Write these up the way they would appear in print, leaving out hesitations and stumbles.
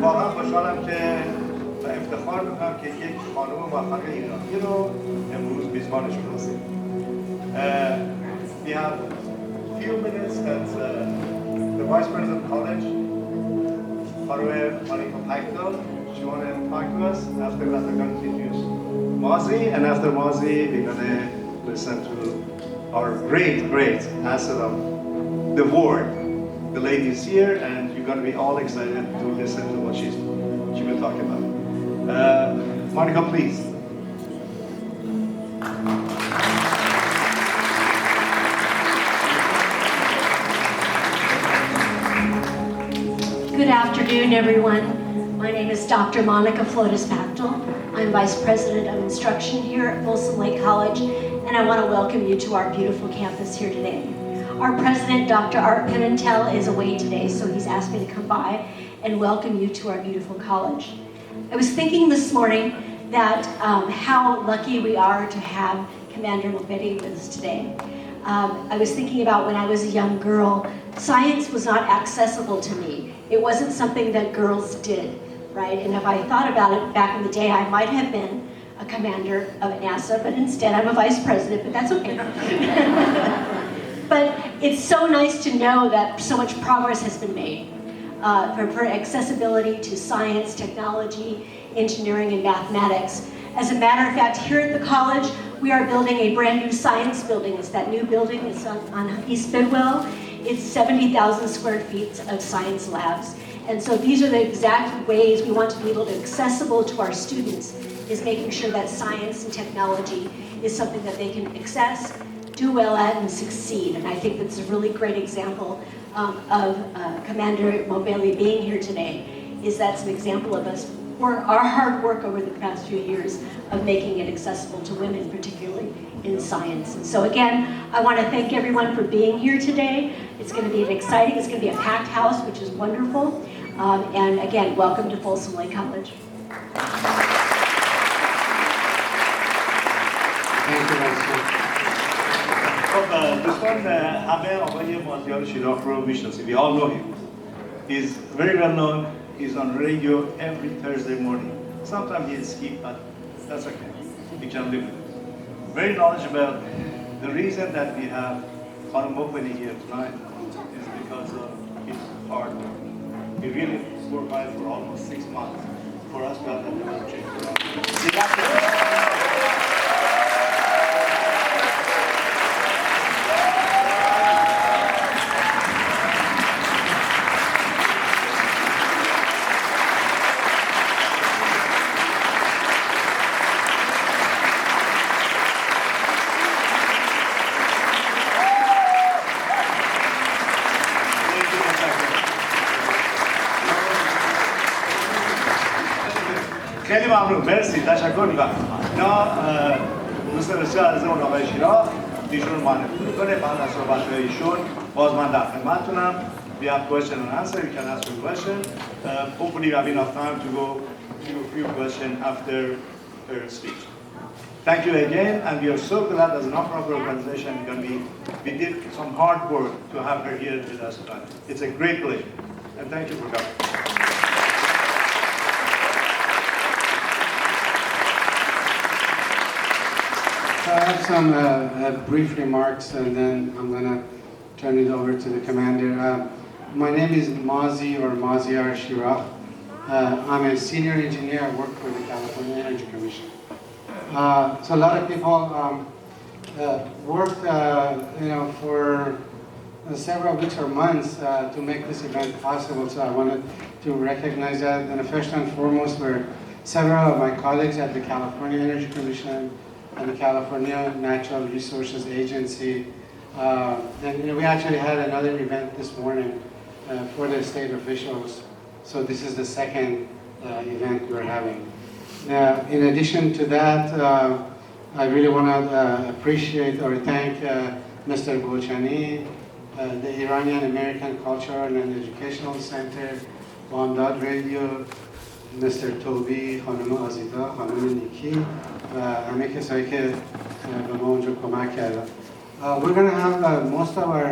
واقعا خوشحالم که و افتخار میکنم که یک خانم موفق ایرانی رو امروز میزبانشون هستیم. We have few minutes that the Vice President of College, Monica Pactel, she want to talk to us. After that, we're going to introduce Mazi, and after Mazi, we're going to listen to our great asset of the world. The lady is here, and you're going to be all excited to listen to what she will talk about. Monica, please. Good afternoon, everyone. My name is Dr. Monica Flores-Pactel. I'm Vice President of Instruction here at Folsom Lake College, and I want to welcome you to our beautiful campus here today. Our president, Dr. Art Pimentel, is away today, so he's asked me to come by and welcome you to our beautiful college. I was thinking this morning that how lucky we are to have Commander Moghbeli with us today. I was thinking about when I was a young girl, science was not accessible to me. It wasn't something that girls did, right? And if I thought about it back in the day, I might have been a commander of NASA, but instead I'm a vice president, but that's okay. But it's so nice to know that so much progress has been made for accessibility to science, technology, engineering, and mathematics. As a matter of fact, here at the college, we are building a brand new science building. It's that new building. It's on East Bidwell. It's 70,000 square feet of science labs. And so these are the exact ways we want to be able to accessible to our students, is making sure that science and technology is something that they can access, do well at, and succeed. And I think that's a really great example of Commander Moghbeli being here today, is that's an example of us, our hard work over the past few years of making it accessible to women, particularly in science. And so again, I want to thank everyone for being here today. It's going to be exciting, it's going to be a packed house, which is wonderful. And again, welcome to Folsom Lake College. Thank you, خب دوستان همه آقای مازیار شیراخ رو میشناسید. We all know him. He's very well known. He's on radio every Thursday morning. Sometimes he'll skip, but that's okay. We can live with it. Very knowledgeable. The reason that we have Khanum Moghbeli here tonight is because of his hard work. He really worked hard for almost 6 months for us to have that opportunity. خیلی ممنون، مرسی، تشکر میکنم. اینا دوست بسیار از اون آقای شیراخ ایشون معرفی میکنه. بعد از صحبت‌های ایشون باز من در خدمتتونم. We have question and answer. You can ask a question. Hopefully we have enough time to go to a few questions after her speech. Thank you again, and we are so glad as a non-profit organization we did some hard work to have her here with us tonight. It's a great pleasure, and thank you for coming. So I have some brief remarks, and then I'm going to turn it over to the commander. My name is Mazi or Maziar Shiraf. I'm a senior engineer. I work for the California Energy Commission. So a lot of people worked, for several weeks or months to make this event possible. So I wanted to recognize that. And first and foremost, were several of my colleagues at the California Energy Commission and the California Natural Resources Agency. And we actually had another event this morning for the state officials. So this is the second event we're having. In addition to that, I really want to appreciate or thank Mr. Gochani, the Iranian American Cultural and Educational Center, Bamdad Radio, Mr. Tobi, Khanum Azida, Khanum Niki, و همه کسایی که به ما اونجا کمک کردن. We're going to have most of our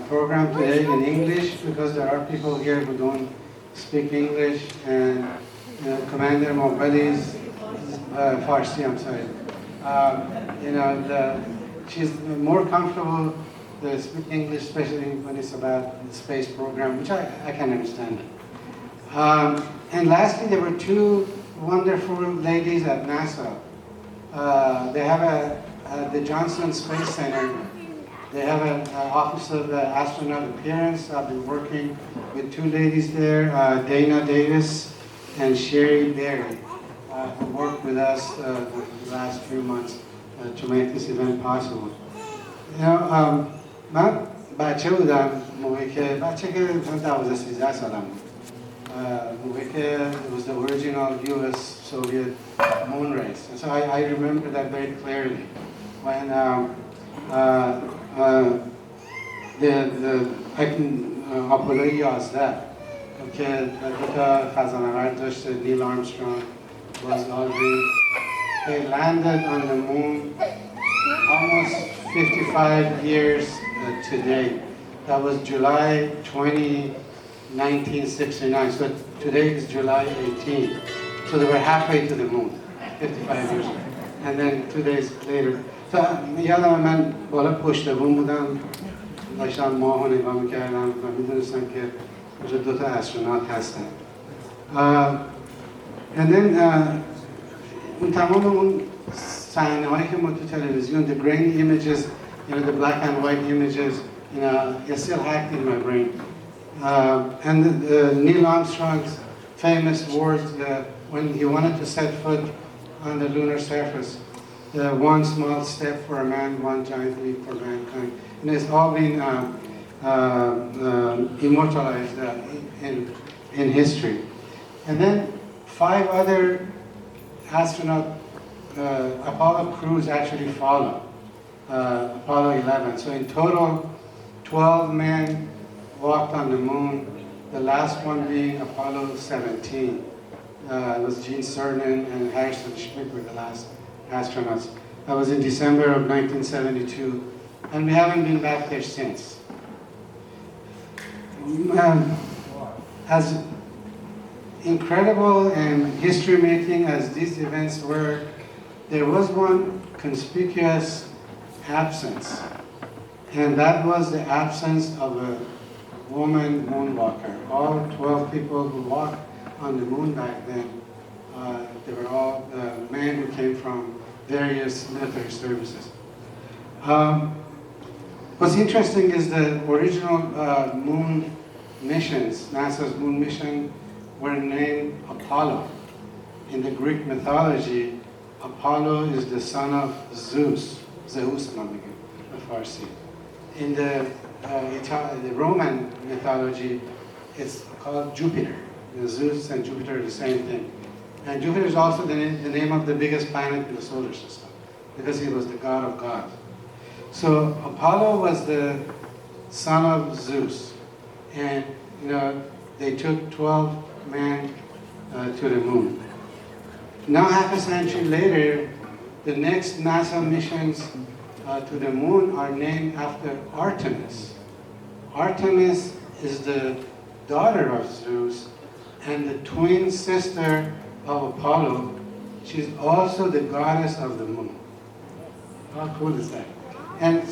program today in English because there are people here who don't speak English, and Commander Moghbeli's Farsi, I'm sorry. She's more comfortable to speak English, especially when it's about the space program, which I can understand. And lastly, there were two wonderful ladies at NASA. They have at the Johnson Space Center, they have an Office of Astronaut Appearance. I've been working with two ladies there, Dana Davis and Sherry Berry, who worked with us the last few months to make this event possible. من بچه بودم موقعی که 12-13 سالم بود. موقعی که it was the original US-Soviet moon race. And so I remember that very clearly when Apollo 11 که دو تا فضانورد داشته نیل آرمسترونگ Buzz Aldrin. They landed on the moon almost 55 years today. That was July 20, 1969. So today is July 18. So they were halfway to the moon, 55 years ago. And then 2 days later. So یادم من بالا پشت بوم بودم، داشتم ماه رو نگاه میکردم و میدونستم که اونجا دو تا استرونات هستن. And then اون تمام اون صحنه هایی که ما تو تلویزیون, the grainy images, the black and white images, it's still hacked in my brain. And Neil Armstrong's famous words when he wanted to set foot on the lunar surface, one small step for a man, one giant leap for mankind. And it's all been immortalized in history. And then 5 other astronaut Apollo crews actually follow Apollo 11. So in total, 12 men walked on the moon, the last one being Apollo 17. It was Gene Cernan and Harrison Schmitt were the last astronauts. That was in December of 1972, and we haven't been back there since. As incredible and history-making as these events were, there was one conspicuous absence, and that was the absence of a woman moonwalker. All 12 people who walked on the moon back then, they were all men who came from various military services. What's interesting is the original moon missions, NASA's moon mission, were named Apollo. In the Greek mythology, Apollo is the son of Zeus, Farsi. In the Roman mythology, it's called Jupiter. Zeus and Jupiter are the same thing. And Jupiter is also the name of the biggest planet in the solar system, because he was the god of gods. So Apollo was the son of Zeus. And they took 12 men to the moon. Now, half a century later, the next NASA missions to the moon are named after Artemis. Artemis is the daughter of Zeus and the twin sister of Apollo. She's also the goddess of the moon. How cool is that? And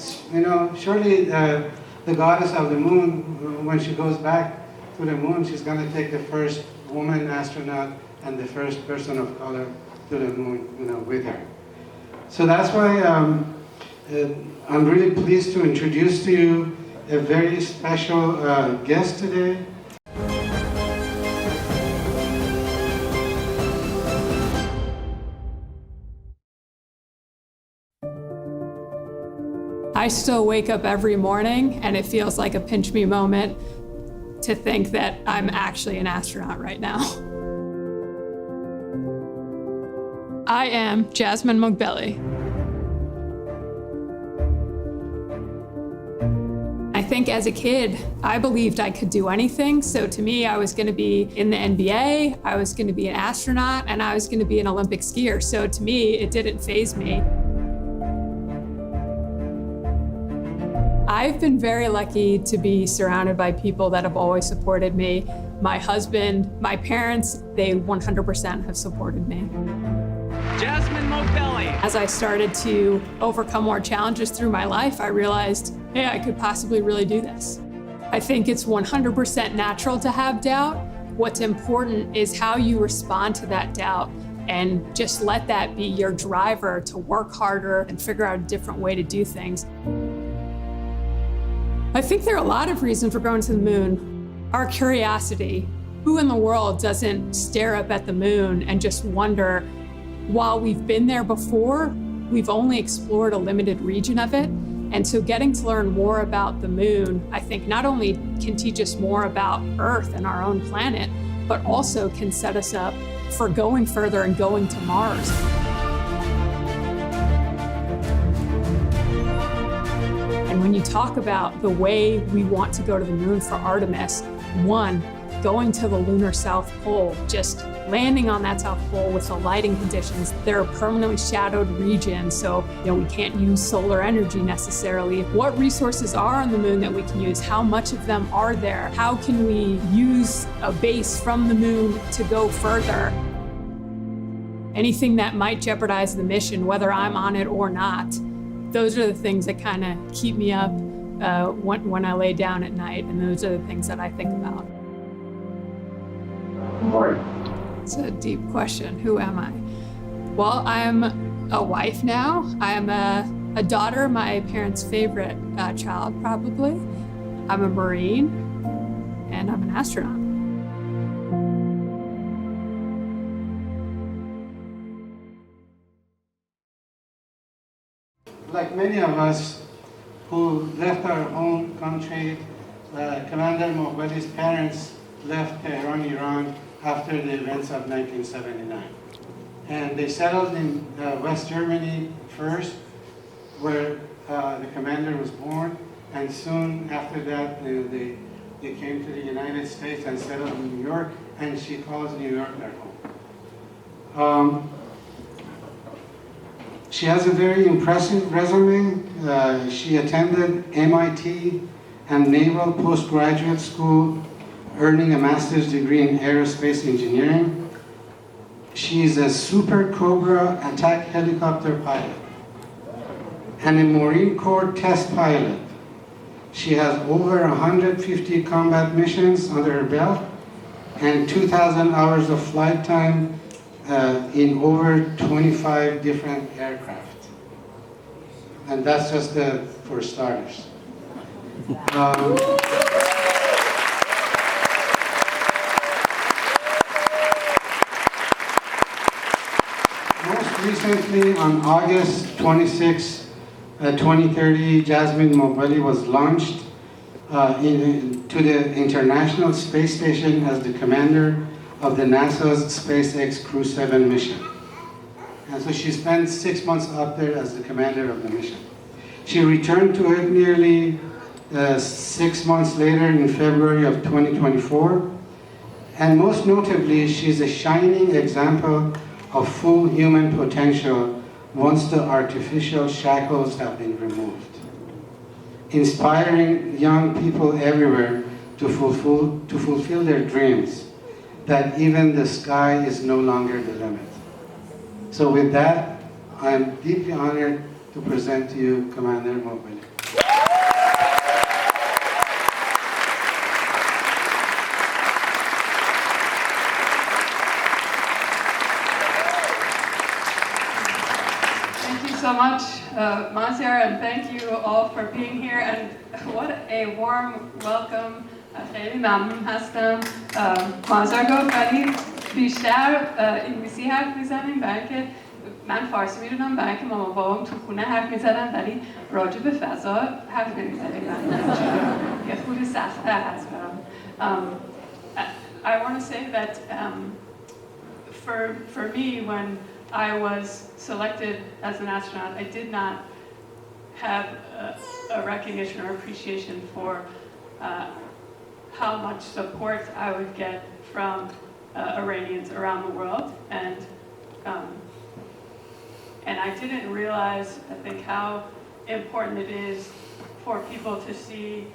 surely the goddess of the moon, when she goes back to the moon, she's going to take the first woman astronaut and the first person of color to the moon, with her. So that's why I'm really pleased to introduce to you a very special guest today. I still wake up every morning and it feels like a pinch me moment to think that I'm actually an astronaut right now. I am Jasmin Moghbeli. I think as a kid, I believed I could do anything. So to me, I was going to be in the NBA, I was going to be an astronaut, and I was going to be an Olympic skier. So to me, it didn't faze me. I've been very lucky to be surrounded by people that have always supported me. My husband, my parents, they 100% have supported me. Jasmin Moghbeli. As I started to overcome more challenges through my life, I realized, hey, I could possibly really do this. I think it's 100% natural to have doubt. What's important is how you respond to that doubt and just let that be your driver to work harder and figure out a different way to do things. I think there are a lot of reasons for going to the moon. Our curiosity. Who in the world doesn't stare up at the moon and just wonder, while we've been there before, we've only explored a limited region of it. And so getting to learn more about the moon, I think not only can teach us more about Earth and our own planet, but also can set us up for going further and going to Mars. And when you talk about the way we want to go to the moon for Artemis, one, going to the lunar South Pole, just landing on that South Pole with the lighting conditions. There are permanently shadowed regions, so we can't use solar energy necessarily. What resources are on the moon that we can use? How much of them are there? How can we use a base from the moon to go further? Anything that might jeopardize the mission, whether I'm on it or not, those are the things that kind of keep me up when I lay down at night, and those are the things that I think about. It's a deep question. Who am I? Well, I'm a wife now. I'm a daughter, my parents' favorite child, probably. I'm a Marine, and I'm an astronaut. Like many of us who left our home country, Commander Moghbeli's parents left Tehran, Iran, after the events of 1979. And they settled in West Germany first, where the commander was born, and soon after that they came to the United States and settled in New York, and she calls New York their home. She has a very impressive resume. She attended MIT and Naval Postgraduate School, earning a master's degree in aerospace engineering. She is a Super Cobra attack helicopter pilot and a Marine Corps test pilot. She has over 150 combat missions under her belt and 2,000 hours of flight time in over 25 different aircraft. And that's just for starters. Recently, on August 26, 2030, Jasmin Moghbeli was launched to the International Space Station as the commander of the NASA's SpaceX Crew-7 mission. And so she spent 6 months up there as the commander of the mission. She returned to Earth nearly 6 months later in February of 2024. And most notably, she's a shining example of full human potential once the artificial shackles have been removed, inspiring young people everywhere to fulfill their dreams, that even the sky is no longer the limit. So with that, I am deeply honored to present to you Commander Moghbeli. So much, Maziar, and thank you all for being here, and what a warm welcome. خیلی ممنون هستم. مازیار گفت ولی بیشتر انگلیسی حرف میزنیم برای اینکه من فارسی میدونم، برای اینکه مامان بابام تو خونه حرف میزدن ولی راجع به فضا حرف نمیزنیم. یه خود سخته هست برام. I want to say that for me, when I was selected as an astronaut, I did not have a recognition or appreciation for how much support I would get from Iranians around the world, and I didn't realize, I think, how important it is for people to see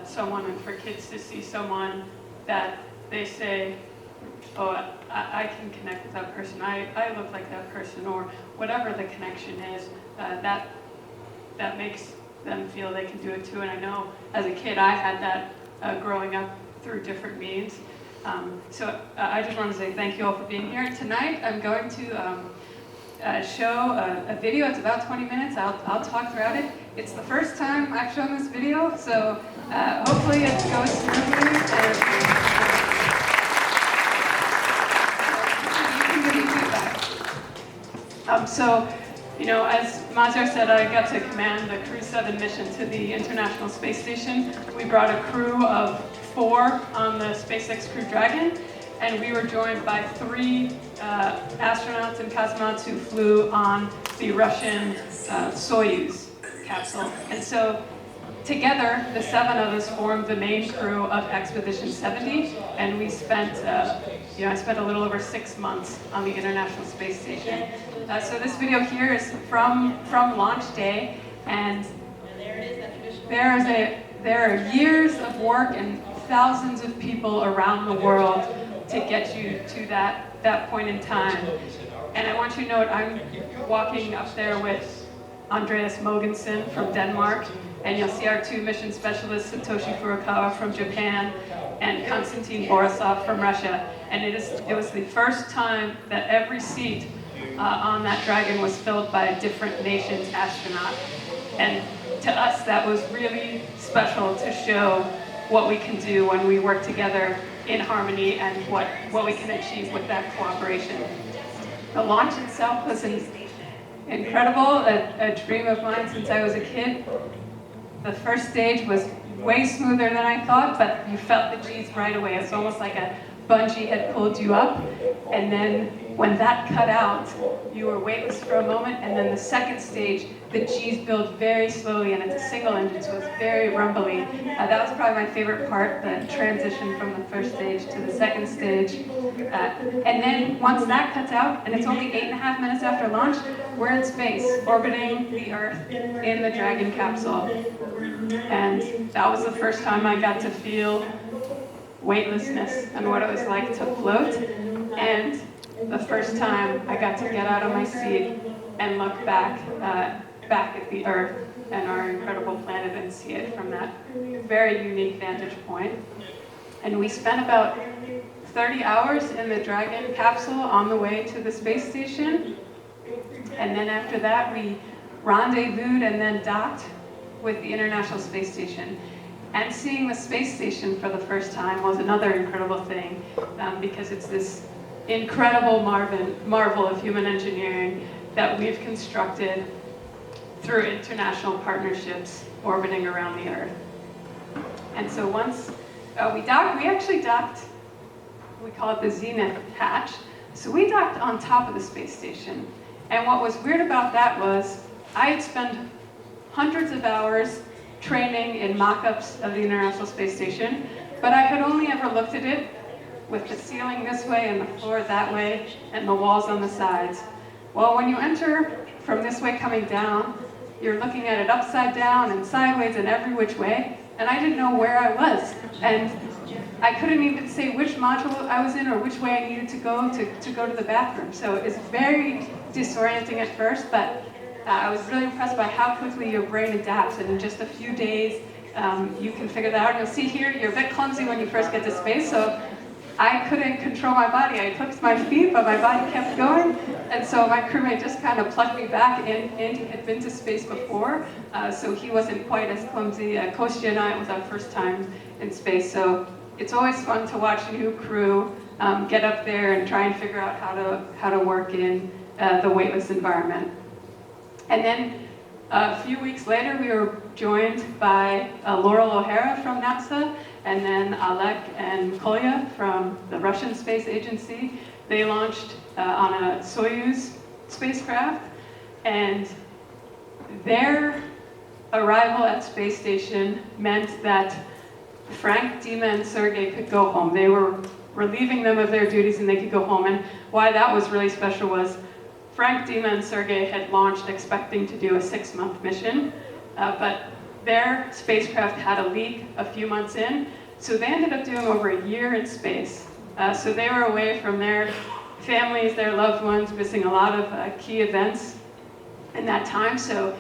someone, and for kids to see someone that they say, oh, I can connect with that person, I look like that person, or whatever the connection is, that makes them feel they can do it too. And I know as a kid I had that growing up through different means. So I just want to say thank you all for being here. Tonight I'm going to show a video. It's about 20 minutes. I'll talk throughout it. It's the first time I've shown this video, so hopefully it goes smoothly. You can give me feedback. So, you know, as Maziar said, I got to command the Crew-7 mission to the International Space Station. We brought a crew of 4 on the SpaceX Crew-7, and we were joined by 3 astronauts and cosmonauts who flew on the Russian Soyuz capsule. And so together, the 7 of us formed the main crew of Expedition 70, and we spent, I spent a little over 6 months on the International Space Station. So this video here is from launch day, and there are years of work and thousands of people around the world to get you to that point in time. And I want you to know I'm walking up there with Andreas Mogensen from Denmark, and you'll see our 2 mission specialists, Satoshi Furukawa from Japan and Konstantin Borisov from Russia. And it was the first time that every seat on that Dragon was filled by a different nation's astronaut. And to us, that was really special to show what we can do when we work together in harmony and what we can achieve with that cooperation. The launch itself was incredible, a dream of mine since I was a kid. The first stage was way smoother than I thought, but you felt the G's right away. It's almost like a bungee had pulled you up, and then when that cut out, you were weightless for a moment, and then the second stage, the G's build very slowly, and it's a single engine, so it's very rumbly. That was probably my favorite part, the transition from the first stage to the second stage. And then once that cuts out, and it's only 8.5 minutes after launch, we're in space, orbiting the Earth in the Dragon capsule. And that was the first time I got to feel weightlessness and what it was like to float, and the first time I got to get out of my seat and look back at the Earth and our incredible planet and see it from that very unique vantage point. And we spent about 30 hours in the Dragon capsule on the way to the space station, and then after that we rendezvoused and then docked with the International Space Station. And seeing the space station for the first time was another incredible thing, because it's this incredible marvel of human engineering that we've constructed through international partnerships orbiting around the Earth. And so once we actually docked, we call it the Zenith hatch. So we docked on top of the space station. And what was weird about that was I had spent hundreds of hours training in mock-ups of the International Space Station, but I had only ever looked at it with the ceiling this way and the floor that way and the walls on the sides. Well, when you enter from this way coming down, you're looking at it upside down and sideways and every which way, and I didn't know where I was. And I couldn't even say which module I was in or which way I needed to go to the bathroom. So it's very disorienting at first, but I was really impressed by how quickly your brain adapts, and in just a few days you can figure that out. You'll see here, you're a bit clumsy when you first get to space, so I couldn't control my body. I hooked my feet, but my body kept going, and so my crewmate just kind of plugged me back in. Andy had been to space before, so he wasn't quite as clumsy. Kostya and I, it was our first time in space, so it's always fun to watch a new crew get up there and try and figure out how to work in the weightless environment. And then a few weeks later, we were joined by Laurel O'Hara from NASA, and then Oleg and Kolya from the Russian Space Agency. They launched on a Soyuz spacecraft, and their arrival at space station meant that Frank, Dima, and Sergei could go home. They were relieving them of their duties and they could go home. And why that was really special was Frank, Dima, and Sergei had launched expecting to do a 6-month mission, but their spacecraft had a leak a few months in, so they ended up doing over a year in space. So they were away from their families, their loved ones, missing a lot of key events in that time. So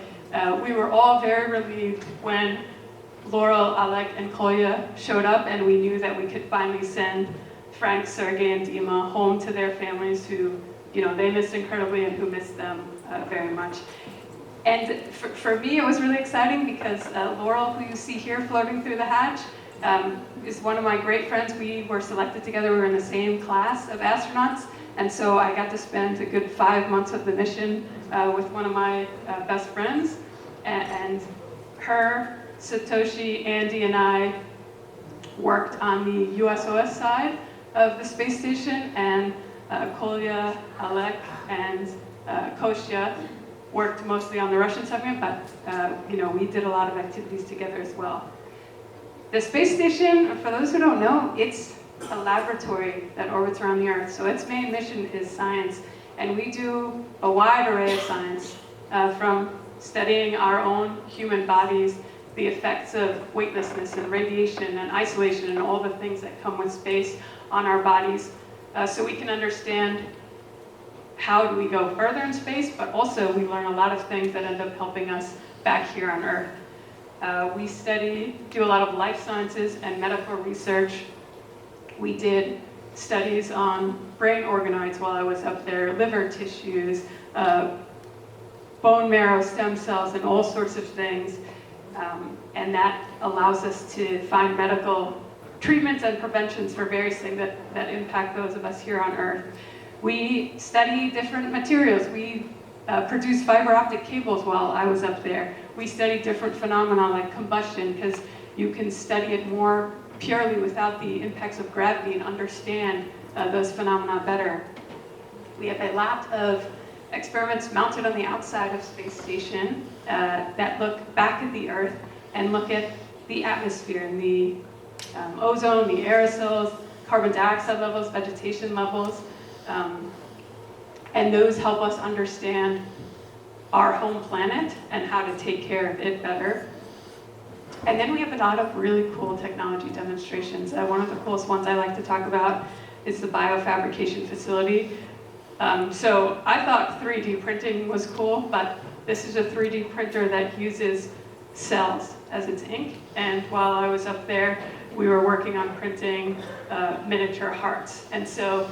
we were all very relieved when Laurel, Alec, and Kolya showed up, and we knew that we could finally send Frank, Sergey, and Dima home to their families who, they missed incredibly and who missed them very much. And for me, it was really exciting because Laurel, who you see here floating through the hatch, is one of my great friends. We were selected together. We were in the same class of astronauts. And so I got to spend a good 5 months of the mission with one of my best friends. And her, Satoshi, Andy, and I worked on the USOS side of the space station, and Kolya, Alek, and Kostya worked mostly on the Russian segment, but we did a lot of activities together as well. The space station, for those who don't know, it's a laboratory that orbits around the Earth. So its main mission is science, and we do a wide array of science, from studying our own human bodies, the effects of weightlessness and radiation and isolation and all the things that come with space on our bodies, so we can understand how do we go further in space, but also we learn a lot of things that end up helping us back here on Earth. We do a lot of life sciences and medical research. We did studies on brain organoids while I was up there, liver tissues, bone marrow stem cells, and all sorts of things. And that allows us to find medical treatments and preventions for various things that impact those of us here on Earth. We study different materials. We produced fiber optic cables while I was up there. We studied different phenomena like combustion, because you can study it more purely without the impacts of gravity and understand those phenomena better. We have a lot of experiments mounted on the outside of Space Station that look back at the Earth and look at the atmosphere and the ozone, the aerosols, carbon dioxide levels, vegetation levels. And those help us understand our home planet and how to take care of it better. And then we have a lot of really cool technology demonstrations. One of the coolest ones I like to talk about is the biofabrication facility. So I thought 3D printing was cool, but this is a 3D printer that uses cells as its ink. And while I was up there, we were working on printing miniature hearts. And so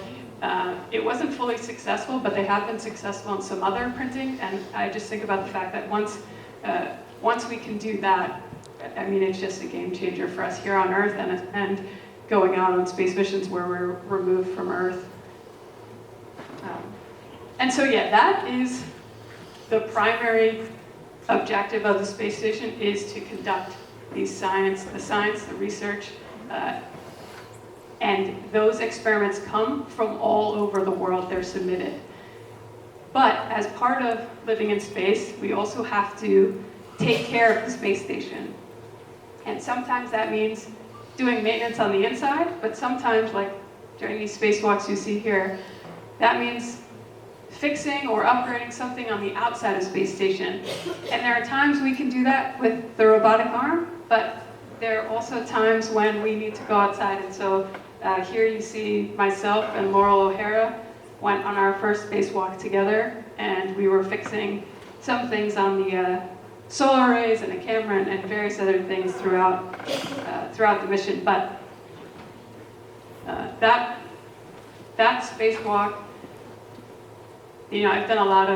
it wasn't fully successful, but they have been successful in some other printing. And I just think about the fact that once we can do that, I mean, it's just a game changer for us here on Earth and going out on space missions where we're removed from Earth. And so, yeah, that is the primary objective of the space station, is to conduct the science, the research, and those experiments come from all over the world. They're submitted. But as part of living in space, we also have to take care of the space station. And sometimes that means doing maintenance on the inside, but sometimes, like during these spacewalks you see here, that means fixing or upgrading something on the outside of Space Station. And there are times we can do that with the robotic arm, but there are also times when we need to go outside. And so here you see myself and Laurel O'Hara went on our first spacewalk together, and we were fixing some things on the solar arrays and a camera and various other things throughout the mission. But that spacewalk, I've done a lot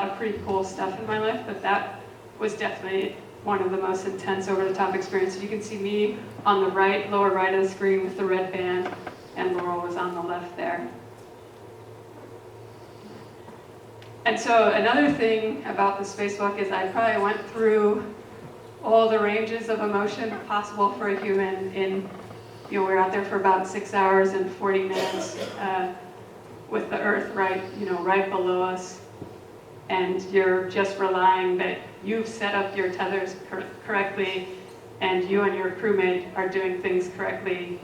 of pretty cool stuff in my life, but that was definitely one of the most intense, over-the-top experiences. You can see me on the right, lower right of the screen with the red band, and Laurel was on the left there. And so another thing about the spacewalk is I probably went through all the ranges of emotion possible for a human. We were out there for about 6 hours and 40 minutes with the Earth right below us, and you're just relying that you've set up your tethers correctly, and you and your crewmate are doing things correctly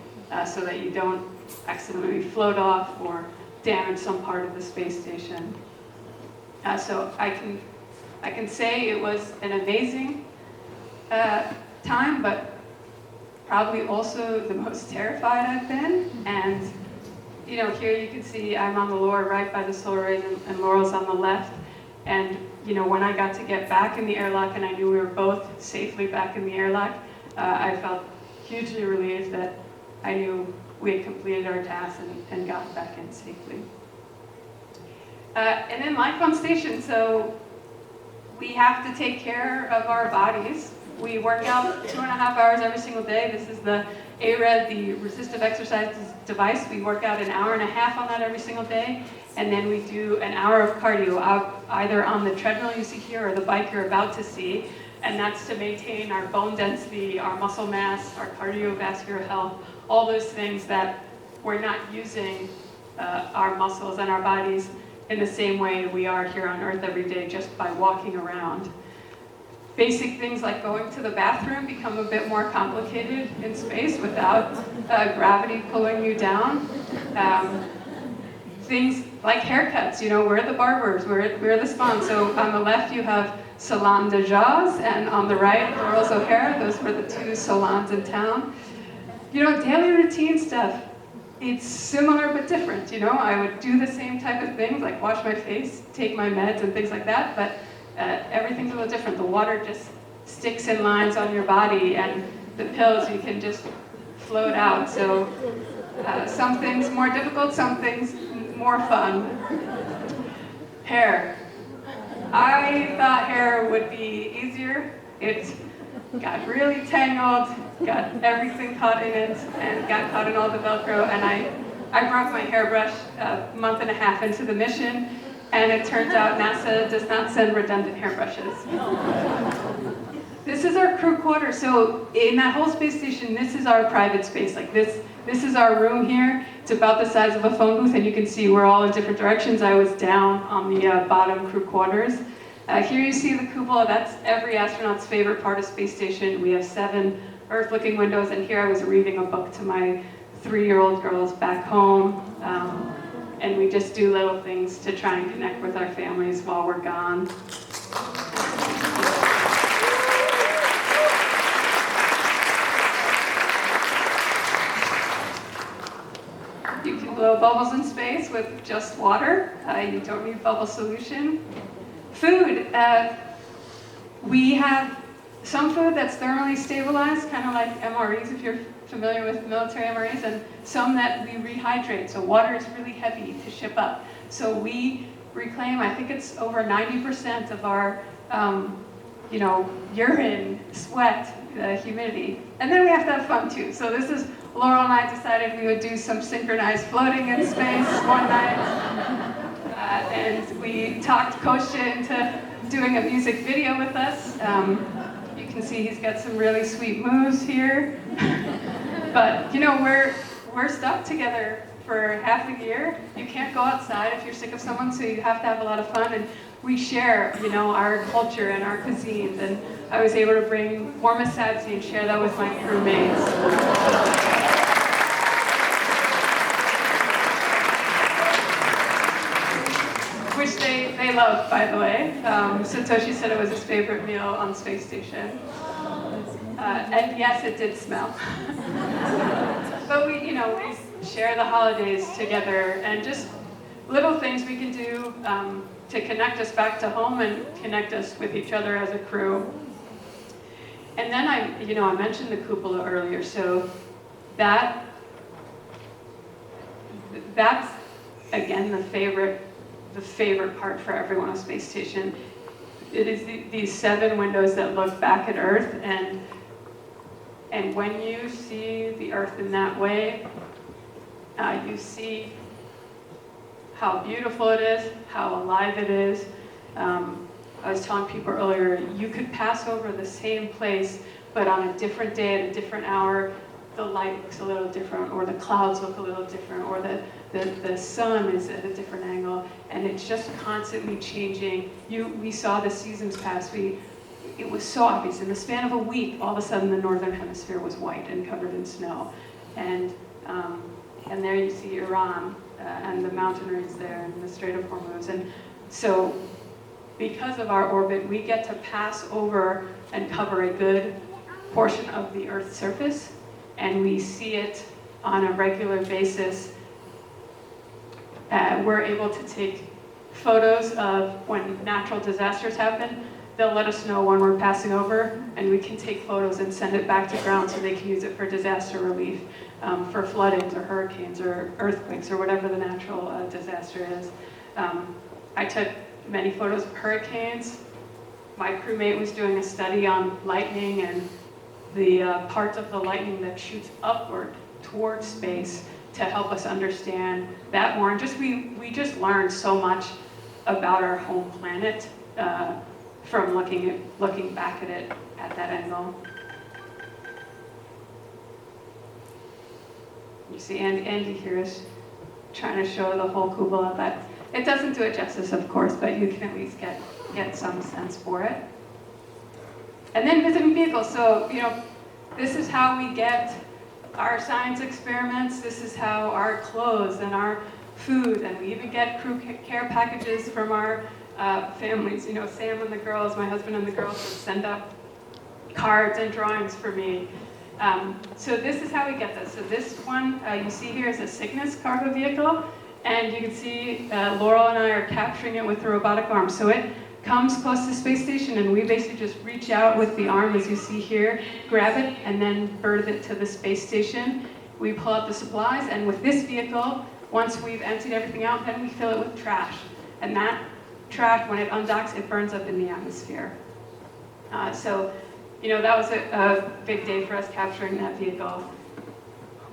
so that you don't accidentally float off or damage some part of the space station. So I can say it was an amazing time, but probably also the most terrified I've been. And here you can see I'm on the lower right by the solar arrays, and Laurel's on the left. And when I got to get back in the airlock and I knew we were both safely back in the airlock, I felt hugely relieved that I knew we had completed our task and gotten back in safely. And then life on station, so we have to take care of our bodies. We work out 2.5 hours every single day. This is the ARED, the resistive exercise device. We work out 1.5 hours on that every single day. And then we do an hour of cardio, either on the treadmill you see here or the bike you're about to see. And that's to maintain our bone density, our muscle mass, our cardiovascular health, all those things that we're not using our muscles and our bodies in the same way we are here on Earth every day just by walking around. Basic things like going to the bathroom become a bit more complicated in space without gravity pulling you down. Things like haircuts, we're the barbers, we're the spas. So on the left you have Salon de Jazz, and on the right, Laurel's O'Hara. Those were the 2 salons in town. Daily routine stuff, it's similar but different. I would do the same type of things, like wash my face, take my meds and things like that, but everything's a little different. The water just sticks in lines on your body, and the pills you can just float out. So some things more difficult, some things more fun. Hair. I thought hair would be easier. It got really tangled, got everything caught in it, and got caught in all the Velcro, and I broke my hairbrush a 1.5 months into the mission, and it turns out NASA does not send redundant hairbrushes. This is our crew quarters. So in that whole space station, this is our private space. Like this is our room here. It's about the size of a phone booth, and you can see we're all in different directions. I was down on the bottom crew quarters. Here you see the cupola. That's every astronaut's favorite part of space station. We have 7 Earth-looking windows, and here I was reading a book to my 3-year-old girls back home. And we just do little things to try and connect with our families while we're gone. You can blow bubbles in space with just water. You don't need bubble solution. Food. We have some food that's thermally stabilized, kind of like MREs if you're familiar with military MREs, and some that we rehydrate. So water is really heavy to ship up. So we reclaim, I think it's over 90% of our urine, sweat, humidity. And then we have to have fun too. So this is, Laurel and I decided we would do some synchronized floating in space one night. And we talked Kostya into doing a music video with us. You can see he's got some really sweet moves here. But we're stuck together for half a year. You can't go outside if you're sick of someone, so you have to have a lot of fun. And we share, our culture and our cuisines. And I was able to bring warma sabzi and share that with my crewmates. Which they love, by the way. Satoshi said it was his favorite meal on the space station. And yes, it did smell. But we share the holidays together, and just little things we can do to connect us back to home and connect us with each other as a crew. And then I mentioned the cupola earlier, so that's again the favorite part for everyone on Space Station. It is these 7 windows that look back at Earth, and when you see the Earth in that way, you see how beautiful it is, how alive it is. I was telling people earlier, you could pass over the same place, but on a different day at a different hour, the light looks a little different, or the clouds look a little different, or the sun is at a different angle, and it's just constantly changing. We saw the seasons pass. It was so obvious. In the span of a week, all of a sudden the northern hemisphere was white and covered in snow. And there you see Iran and the mountain range there and the Strait of Hormuz. And so because of our orbit, we get to pass over and cover a good portion of the Earth's surface, and we see it on a regular basis. We're able to take photos of when natural disasters happen. They'll let us know when we're passing over, and we can take photos and send it back to ground so they can use it for disaster relief, for floodings or hurricanes or earthquakes or whatever the natural disaster is. I took many photos of hurricanes. My crewmate was doing a study on lightning and the part of the lightning that shoots upward towards space to help us understand that more. And we just learned so much about our home planet from looking back at it at that angle. You see Andy here is trying to show the whole cupola, but it doesn't do it justice, of course, but you can at least get some sense for it. And then visiting vehicles. So, this is how we get our science experiments. This is how our clothes and our food, and we even get crew care packages from our families. Sam and the girls, my husband and the girls would send up cards and drawings for me. So this is how we get this. So this one you see here is a Cygnus cargo vehicle, and you can see Laurel and I are capturing it with the robotic arm. So it comes close to the space station, and we basically just reach out with the arm, as you see here, grab it, and then birth it to the space station. We pull out the supplies, and with this vehicle, once we've emptied everything out, then we fill it with trash. And that trash, when it undocks, it burns up in the atmosphere. So, that was a big day for us capturing that vehicle.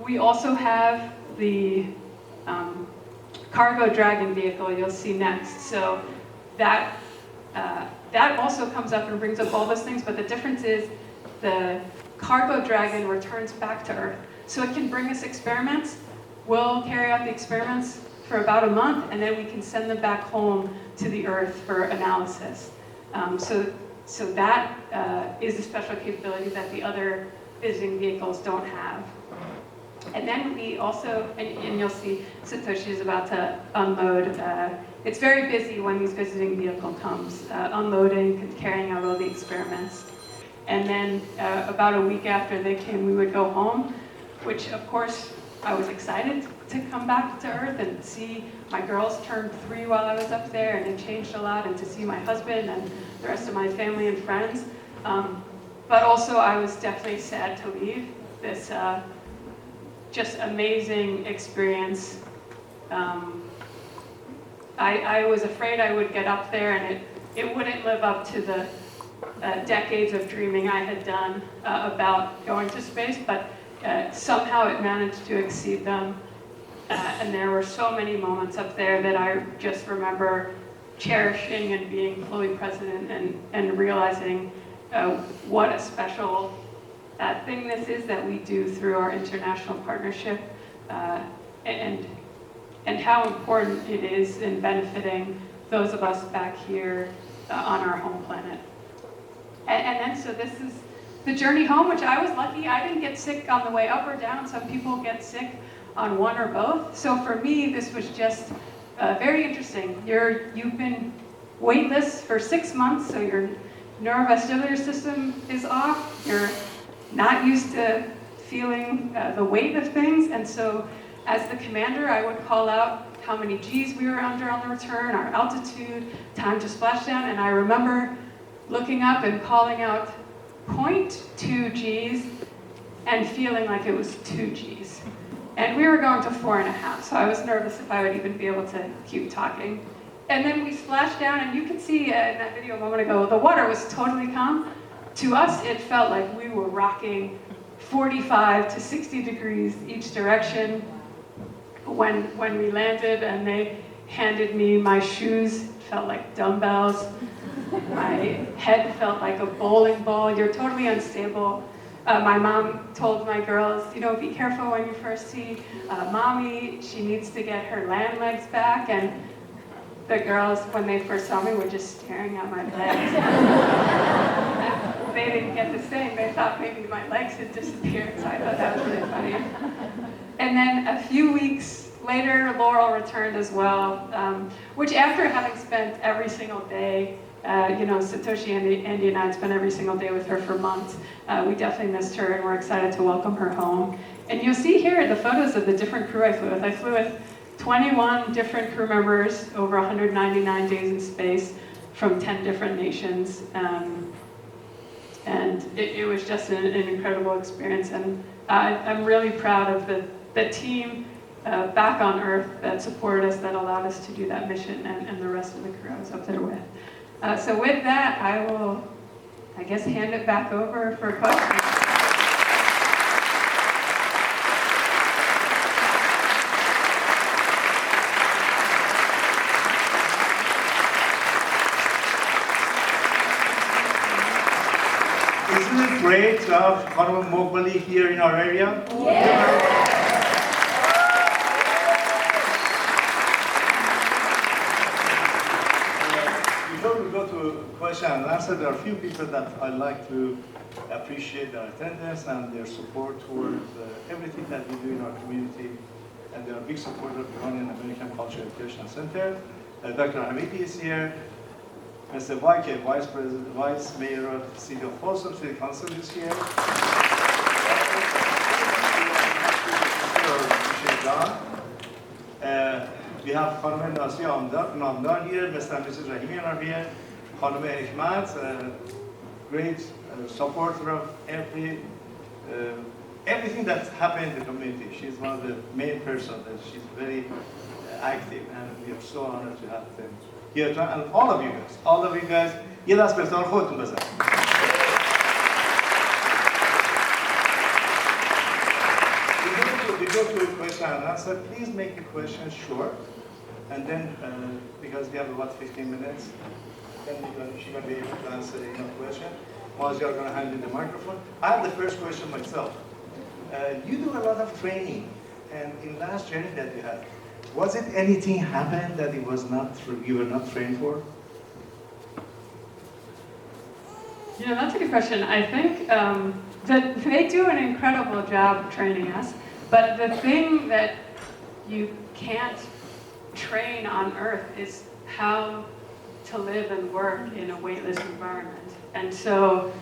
We also have the cargo dragon vehicle you'll see next. So that also comes up and brings up all those things, but the difference is the cargo dragon returns back to Earth. So it can bring us experiments. We'll carry out the experiments for about a month, and then we can send them back home to the Earth for analysis. So that is a special capability that the other visiting vehicles don't have. And then we also, and you'll see Satoshi is about to unload. It's very busy when these visiting vehicle comes, unloading, carrying out all the experiments. And then about a week after they came, we would go home, which of course I was excited to come back to Earth and see my girls turn 3 while I was up there, and it changed a lot, and to see my husband and the rest of my family and friends. But also I was definitely sad to leave this just amazing experience. I was afraid I would get up there and it wouldn't live up to the decades of dreaming I had done about going to space, but somehow it managed to exceed them. And there were so many moments up there that I just remember cherishing and being fully present and realizing what a special thing this is that we do through our international partnership, and how important it is in benefiting those of us back here on our home planet. And then, so this is the journey home, which I was lucky. I didn't get sick on the way up or down. Some people get sick on one or both. So for me, this was just very interesting. You've been weightless for 6 months, so your neurovestibular system is off. You're not used to feeling the weight of things, and so as the commander, I would call out how many G's we were under on the return, our altitude, time to splashdown, and I remember looking up and calling out 0.2 G's and feeling like it was 2 G's. And we were going to 4.5, so I was nervous if I would even be able to keep talking. And then we splashed down, and you can see in that video a moment ago, the water was totally calm. To us, it felt like we were rocking 45 to 60 degrees each direction. When we landed and they handed me my shoes, it felt like dumbbells. My head felt like a bowling ball. You're totally unstable. My mom told my girls, be careful when you first see mommy. She needs to get her land legs back. And the girls, when they first saw me, were just staring at my legs. They didn't get the same. They thought maybe my legs had disappeared, so I thought that was really funny. And then a few weeks later, Laurel returned as well, which after having spent every single day Satoshi, Andy, and I had spent every single day with her for months. We definitely missed her, and we're excited to welcome her home. And you'll see here the photos of the different crew I flew with. I flew with 21 different crew members over 199 days in space from 10 different nations. And it was just an incredible experience. And I'm really proud of the team back on Earth that supported us, that allowed us to do that mission, and the rest of the crew I was up there with. So with that, I will, I guess, hand it back over for questions. Isn't it great to have Jasmin Moghbeli here in our area? Before we go to question and answer, there are a few people that I'd like to appreciate their attendance and their support towards everything that we do in our community. And they are big supporters of the Iranian American Cultural Education Center. Dr. Hamidi is here. Mr. Waike, Vice Mayor of the City of Folsom City Council is here. We have Khanem Nasia Namdar here, Mr. and Mrs. Rahimian are here. Khanem Hikmat, great supporter of everything that's happened in the community. She's one of the main persons, and she's very active, and we are so honored to have them here. And all of you guys, یه دست به افتخار خودتون بزنید. We go to question and answer. Please make the question short, and then because we have about 15 minutes, then she's going to be able to answer the question. While you're going to hand in the microphone, I have the first question myself. You do a lot of training, and in last training that you had, was it anything happened that it was not you were not trained for? That's a good question. I think that they do an incredible job training us, but the thing that you can't train on Earth is how to live and work in a weightless environment. And so,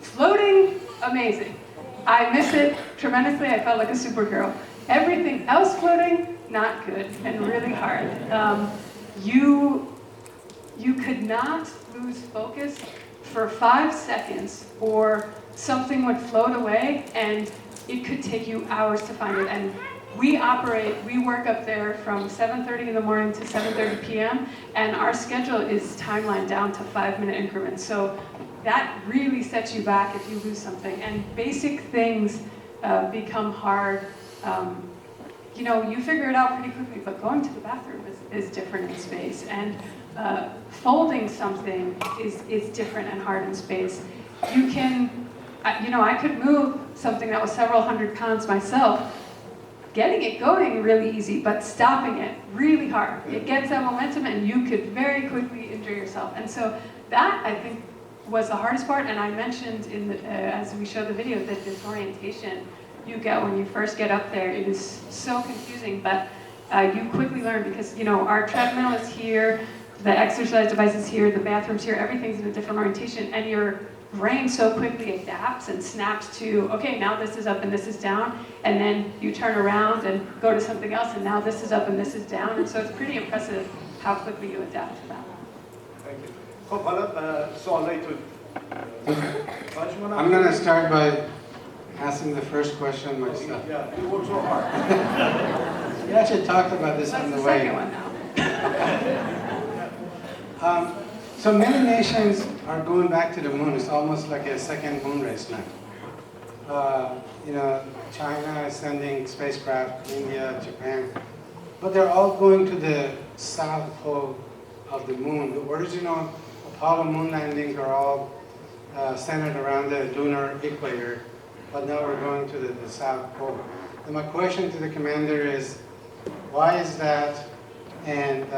floating, amazing. I miss it tremendously. I felt like a supergirl. Everything else floating, not good and really hard. You could not lose focus for 5 seconds, or something would float away, and it could take you hours to find it. And we work up there from 7:30 in the morning to 7:30 p.m., and our schedule is timeline down to 5-minute increments. So that really sets you back if you lose something. And basic things become hard. You figure it out pretty quickly, but going to the bathroom is different in space. And folding something is different and hard in space. You can, I could move something that was several hundred pounds myself, getting it going really easy, but stopping it really hard. It gets that momentum, and you could very quickly injure yourself. And so that, I think, was the hardest part. And I mentioned as we showed the video, that disorientation you get when you first get up there. It is so confusing, but you quickly learn, because our treadmill is here, the exercise device is here, the bathroom's here, everything's in a different orientation, and your brain so quickly adapts and snaps to, okay, now this is up and this is down, and then you turn around and go to something else, and now this is up and this is down, and so it's pretty impressive how quickly you adapt to that. Thank you. I'm going to start by asking the first question myself. Yeah, you work so hard. We actually talked about this on the way. Second one now. So many nations are going back to the moon. It's almost like a second moon race now. China is sending spacecraft, India, Japan, but they're all going to the south pole of the moon. The original Apollo moon landings are all centered around the lunar equator, but now we're going to the south pole. And my question to the commander is, why is that? And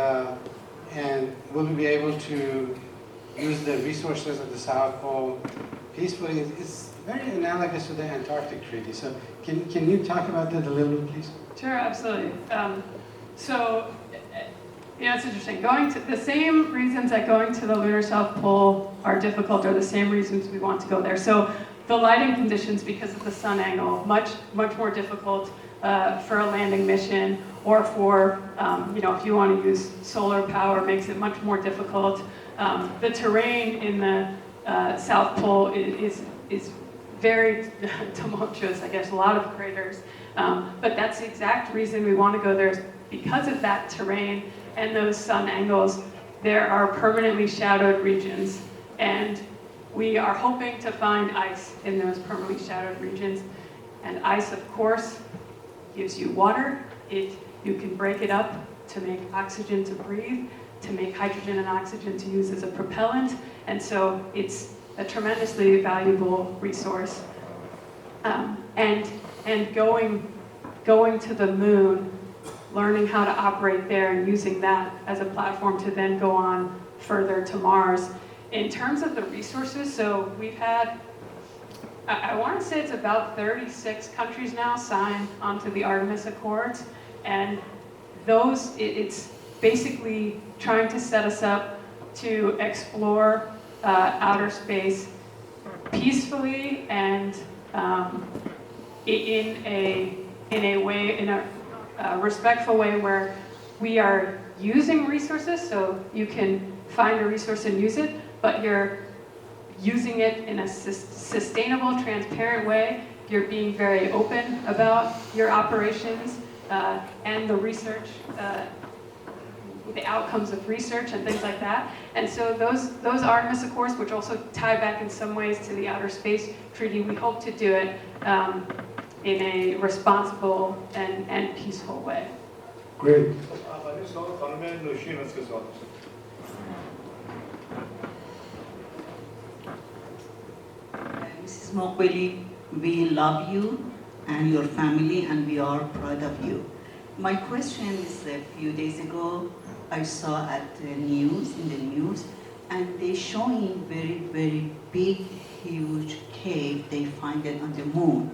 will we be able to use the resources of the South Pole peacefully? It's very analogous to the Antarctic Treaty. So can you talk about that a little bit, please? Sure, absolutely. So You know, it's interesting. The same reasons that going to the lunar South Pole are difficult are the same reasons we want to go there. So the lighting conditions, because of the sun angle, much more difficult for a landing mission, or for, you know, if you want to use solar power, makes it much more difficult. The terrain in the South Pole is very tumultuous, I guess, a lot of craters. But that's the exact reason we want to go there, is because of that terrain and those sun angles. There are permanently shadowed regions, and we are hoping to find ice in those permanently shadowed regions. And ice, of course, gives you water. You can break it up to make oxygen to breathe, to make hydrogen and oxygen to use as a propellant. And so it's a tremendously valuable resource. And going to the moon, learning how to operate there and using that as a platform to then go on further to Mars. In terms of the resources, so we've had, I want to say it's about 36 countries now signed onto the Artemis Accords, and those, it's basically trying to set us up to explore outer space peacefully and in a respectful way where we are using resources, so you can find a resource and use it, but you're using it in a sustainable, transparent way. You're being very open about your operations and the research, the outcomes of research and things like that. And so those Artemis Accords, which also tie back in some ways to the Outer Space Treaty, we hope to do it in a responsible and peaceful way. Great. Mrs. Moghbeli, we love you and your family, and we are proud of you. My question is, a few days ago, I saw at the news, and they showing very big, huge cave they find it on the moon.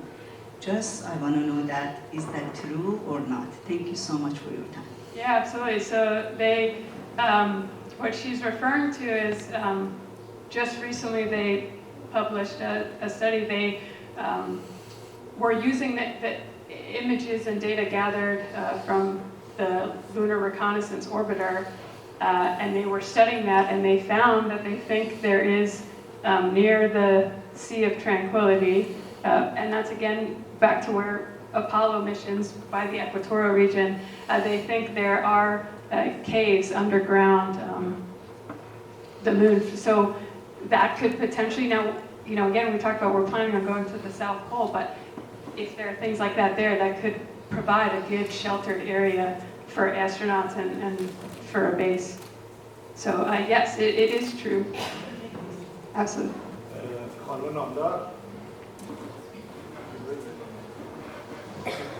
Just, I want to know that, is that true or not? Thank you so much for your time. Yeah, absolutely. So they, what she's referring to is, just recently they published a study. They were using the images and data gathered from the Lunar Reconnaissance Orbiter, and they were studying that, and they found that they think there is, near the Sea of Tranquility, and that's again back to where Apollo missions by the equatorial region, they think there are caves underground the moon. So that could potentially, now, you know, again, we talked about we're planning on going to the South Pole, but if there are things like that there, that could provide a good sheltered area for astronauts and for a base. So yes, it is true. Absolutely.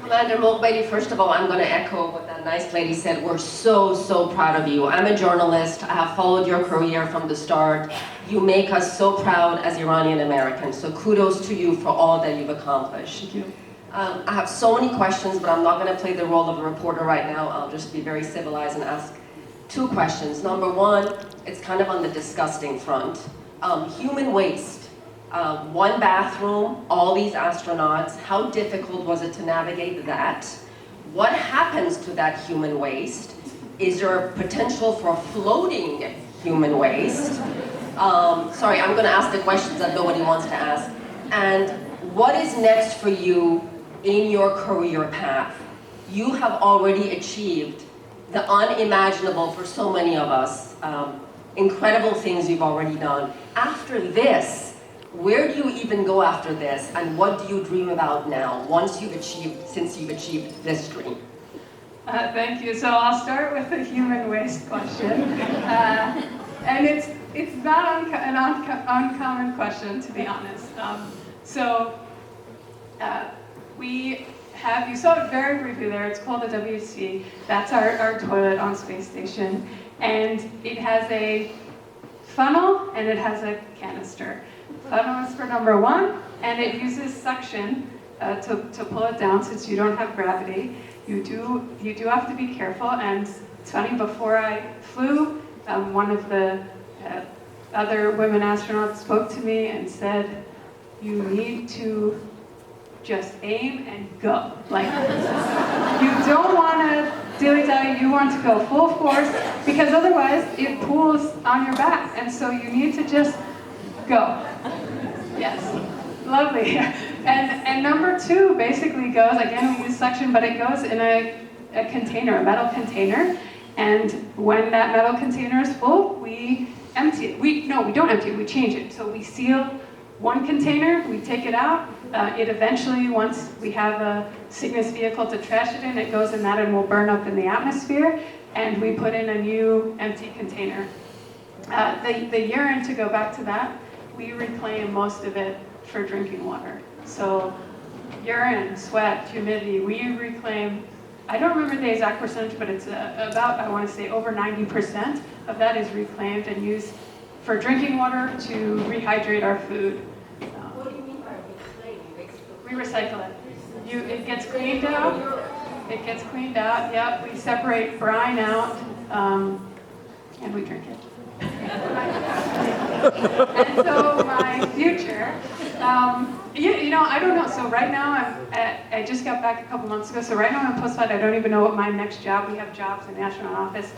Commander Moghbeli, first of all, I'm going to echo what that nice lady said. We're so proud of you. I'm a journalist. I have followed your career from the start. You make us so proud as Iranian Americans. So kudos to you for all that you've accomplished. Thank you. I have so many questions, but I'm not going to play the role of a reporter right now. I'll just be very civilized and ask two questions. Number one, it's kind of on the disgusting front. Human waste. One bathroom, all these astronauts. How difficult was it to navigate that? What happens to that human waste? Is there potential for floating human waste? Sorry, I'm going to ask the questions that nobody wants to ask. And what is next for you in your career path? You have already achieved the unimaginable for so many of us. Incredible things you've already done. After this, where do you even go after this, and what do you dream about now, since you've achieved this dream? Thank you. So I'll start with the human waste question. And it's not an uncommon question, to be honest. We have, you saw it very briefly there, it's called the WC. That's our toilet on Space Station. And it has a funnel and it has a canister. Funnel is for number one, and it uses suction to pull it down since you don't have gravity. you do have to be careful. And it's funny, before I flew, one of the other women astronauts spoke to me and said, you need to just aim and go. Like, you don't want to dilly-dally, you want to go full force, because otherwise it pulls on your back. And so you need to just go. Yes, lovely. And number 2 basically goes, again, we use suction, but it goes in a container, a metal container. And when that metal container is full, we empty it. We don't empty it, we change it. So we seal one container, we take it out. It eventually, once we have a Cygnus vehicle to trash it in, it goes in that and will burn up in the atmosphere. And we put in a new empty container. The urine, to go back to that, we reclaim most of it for drinking water. So urine, sweat, humidity, we reclaim, I don't remember the exact percentage, but it's about, I want to say, over 90% of that is reclaimed and used for drinking water to rehydrate our food. What do you mean by reclaim? We recycle it. It gets cleaned out. It gets cleaned out, yep. We separate brine out, and we drink it. And so my future, I don't know. So right now, I just got back a couple months ago. So right now I'm post-flight. I don't even know what my next job. We have jobs in the astronaut office.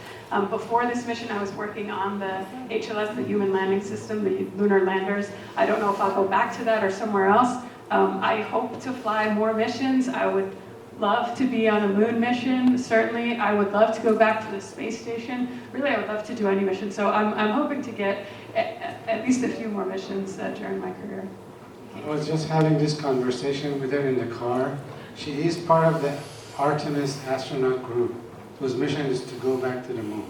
Before this mission, I was working on the HLS, the Human Landing System, the lunar landers. I don't know if I'll go back to that or somewhere else. I hope to fly more missions. I would love to be on a moon mission, certainly. I would love to go back to the space station. Really, I would love to do any mission. So I'm hoping to get at least a few more missions during my career. I was just having this conversation with her in the car. She is part of the Artemis astronaut group, whose mission is to go back to the moon.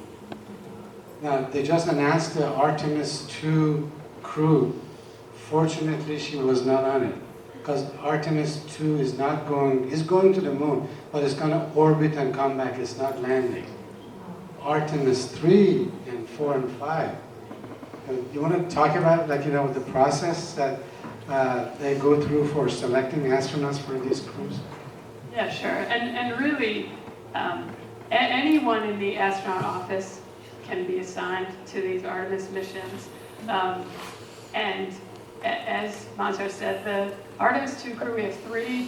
Now, they just announced the Artemis 2 crew. Fortunately, she was not on it, because Artemis 2 is going to the moon, but it's going to orbit and come back. It's not landing. Artemis 3 and 4 and 5. You want to talk about, the process that they go through for selecting astronauts for these crews? Yeah, sure. And really, anyone in the astronaut office can be assigned to these Artemis missions. And as Mazar said, the Artemis 2 crew, we have 3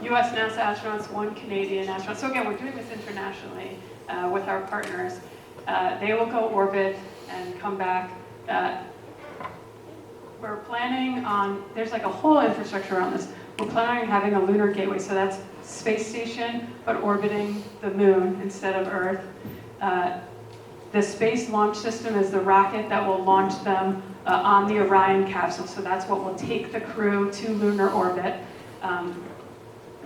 US NASA astronauts, 1 Canadian astronaut. So again, we're doing this internationally with our partners. They will go orbit and come back. We're planning on, there's like a whole infrastructure around this. We're planning on having a lunar gateway, so that's space station, but orbiting the moon instead of Earth. The Space Launch System is the rocket that will launch them on the Orion capsule, so that's what will take the crew to lunar orbit.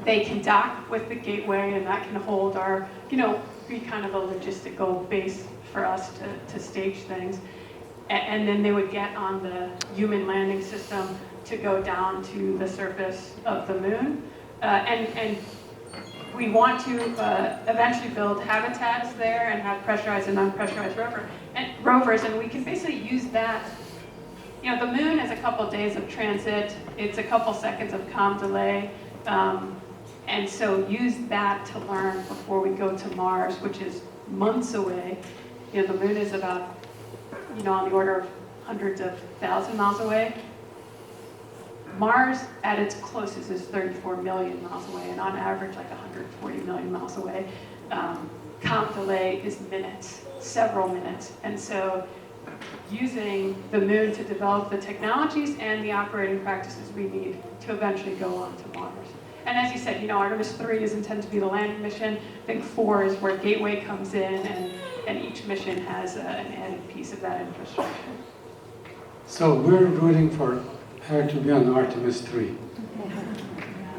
They can dock with the gateway, and that can hold our, be kind of a logistical base for us to stage things. And then they would get on the Human Landing System to go down to the surface of the moon. And we want to eventually build habitats there and have pressurized and unpressurized rovers, and we can basically use that. The moon is a couple days of transit. It's a couple seconds of comm delay. And so use that to learn before we go to Mars, which is months away. The moon is about, on the order of hundreds of thousand miles away. Mars, at its closest, is 34 million miles away, and on average, like 140 million miles away. Comm delay is minutes, several minutes. And so using the moon to develop the technologies and the operating practices we need to eventually go on to Mars. And as you said, Artemis 3 is intended to be the landing mission. I think 4 is where Gateway comes in, and each mission has an added piece of that infrastructure. So we're rooting for her to be on Artemis 3.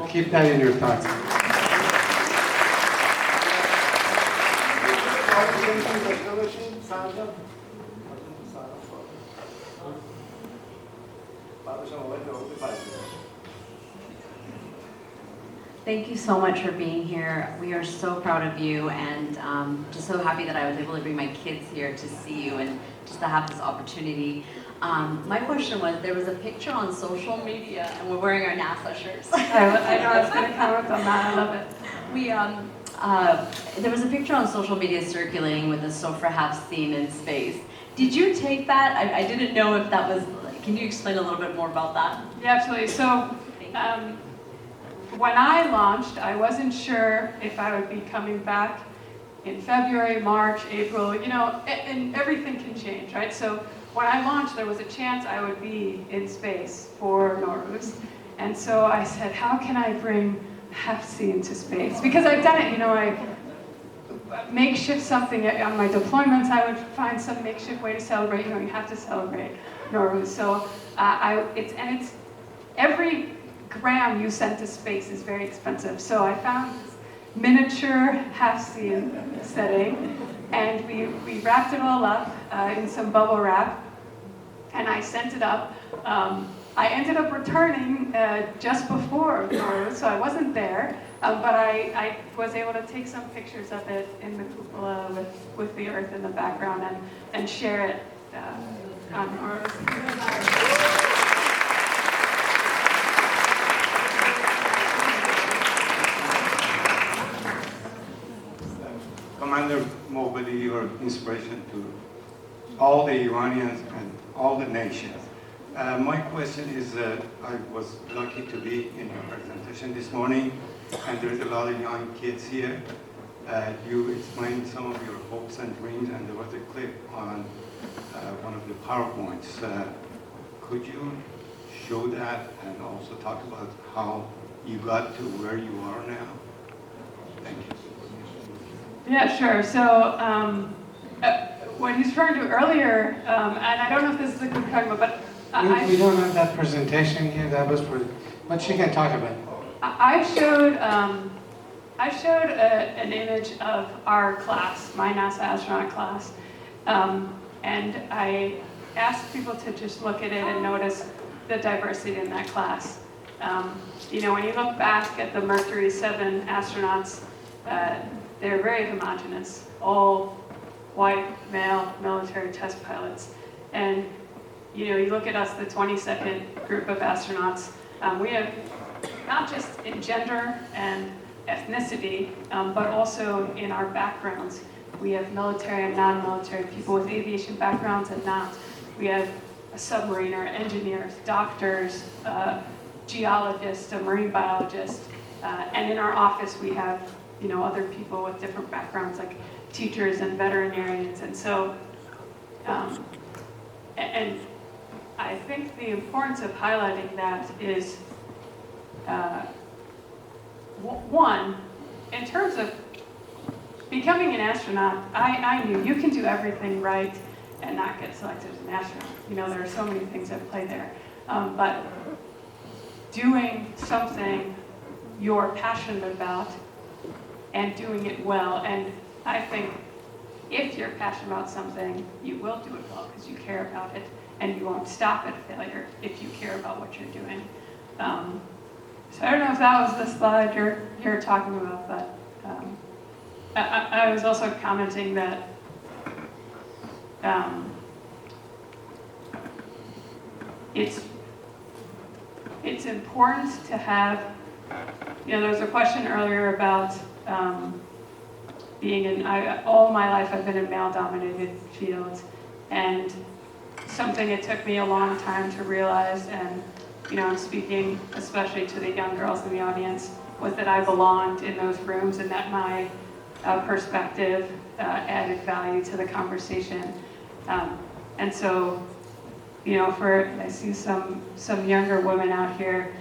Keep that in your thoughts. Thank you so much for being here. We are so proud of you, and just so happy that I was able to bring my kids here to see you and just to have this opportunity. My question was, there was a picture on social media, and we're wearing our NASA shirts. I know I was going to comment on that. I love it. There was a picture on social media circulating with a Sofra half seen in space. Did you take that? I didn't know if that was, can you explain a little bit more about that? Yeah, absolutely. So when I launched, I wasn't sure if I would be coming back in February, March, April, you know, and everything can change, right? So when I launched, there was a chance I would be in space for Nowruz. And so I said, how can I bring Hafsi into space? Because I've done it, you know, I makeshift something on my deployments, I would find some makeshift way to celebrate, you know, you have to celebrate Nowruz. So it's every gram you send to space is very expensive. So I found this miniature Hafsi setting, and we wrapped it all up in some bubble wrap, and I sent it up. I ended up returning just before Nowruz, so I wasn't there, but I was able to take some pictures of it in the cupola with the Earth in the background and share it on Nowruz. Commander Moghbeli, your inspiration to all the Iranians and all the nations. My question is, I was lucky to be in your presentation this morning, and there's a lot of young kids here. You explained some of your hopes and dreams, and there was a clip on one of the PowerPoints. Could you show that and also talk about how you got to where you are now? Thank you. Yeah, sure. So what he's referring to earlier, and I don't know if this is a good time, but we don't have that presentation here. That was for, but she can talk about it. I showed an image of our class, my NASA astronaut class, and I asked people to just look at it and notice the diversity in that class. You know, when you look back at the Mercury 7 astronauts, they're very homogeneous, all white, male, military test pilots. And you know, you look at us, the 22nd group of astronauts, we have not just in gender and ethnicity, but also in our backgrounds. We have military and non-military people with aviation backgrounds and not. We have a submariner, engineers, doctors, geologists, a marine biologist, and in our office we have, you know, other people with different backgrounds like teachers and veterinarians. And so, and I think the importance of highlighting that is, one, in terms of becoming an astronaut, I knew you can do everything right and not get selected as an astronaut. You know, there are so many things at play there. But doing something you're passionate about and doing it well, and I think if you're passionate about something, you will do it well because you care about it, and you won't stop at failure if you care about what you're doing. So I don't know if that was the slide you're talking about, but I was also commenting that it's important to have, you know, there was a question earlier about being in, all my life I've been in male-dominated fields, and something it took me a long time to realize, and you know, I'm speaking especially to the young girls in the audience, was that I belonged in those rooms and that my perspective added value to the conversation. And so, you know, I see some younger women out here,